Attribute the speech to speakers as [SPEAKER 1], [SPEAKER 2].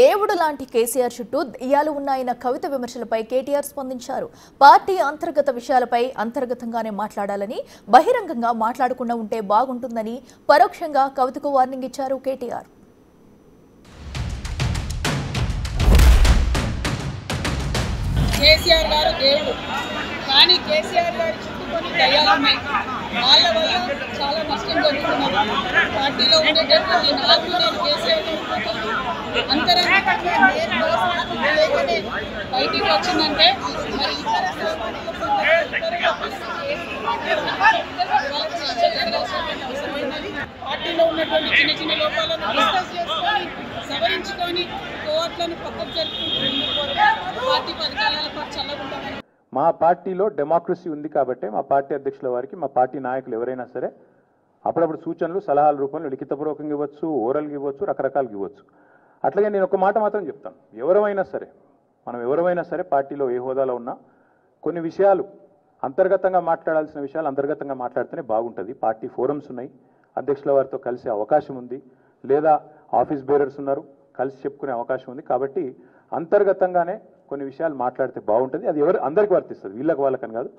[SPEAKER 1] దేవుడు లాంటి కేసీఆర్ చుట్టూ దెయ్యాలు ఉన్నాయన్న కవిత విమర్శలపై కేటీఆర్ స్పందించారు. పార్టీ అంతర్గత విషయాలపై అంతర్గతంగానే మాట్లాడాలని, బహిరంగంగా మాట్లాడకుండా ఉంటే బాగుంటుందని పరోక్షంగా కవితకు వార్నింగ్ ఇచ్చారు కేటీఆర్.
[SPEAKER 2] కేసీఆర్ గారు దేవుడు, కానీ కేసీఆర్ గారి చుట్టూ కొన్ని దయ్యాలున్నాయి. వాళ్ళ వల్ల చాలా నష్టం జరుగుతున్నది. పార్టీలో ఉండేటటువంటి నాకు నేను కేసీఆర్ అంతరంగంగా లేకనే బయటికి వచ్చిందంటే మరి పార్టీలో ఉన్నటువంటి చిన్న చిన్న లోపాలను డిస్కస్ చేసుకొని సవరించుకొని కోట్లను పక్కకు జరుపుకుంటూ పార్టీ పథకాల చల్లకుంటామని.
[SPEAKER 3] మా పార్టీలో డెమోక్రసీ ఉంది కాబట్టి మా పార్టీ అధ్యక్షుల వారికి మా పార్టీ నాయకులు ఎవరైనా సరే అప్పుడప్పుడు సూచనలు సలహాల రూపంలో లిఖితపూర్వకంగా ఇవ్వచ్చు, ఓరల్గా ఇవ్వచ్చు, రకరకాలుగా ఇవ్వచ్చు. అట్లాగే నేను ఒక మాట మాత్రం చెప్తాను, మనం ఎవరైనా సరే పార్టీలో ఏ హోదాలో ఉన్నా కొన్ని విషయాలు అంతర్గతంగా మాట్లాడాల్సిన విషయాలు అంతర్గతంగా మాట్లాడితేనే బాగుంటుంది. పార్టీ ఫోరమ్స్ ఉన్నాయి, అధ్యక్షుల వారితో కలిసే అవకాశం ఉంది, లేదా ఆఫీస్ బేరర్స్ ఉన్నారు, కలిసి చెప్పుకునే అవకాశం ఉంది. కాబట్టి అంతర్గతంగానే కొన్ని విషయాలు మాట్లాడితే బాగుంటుంది. అది అందరికీ వర్తిస్తుంది, వీళ్ళకి వాళ్ళకని కాదు.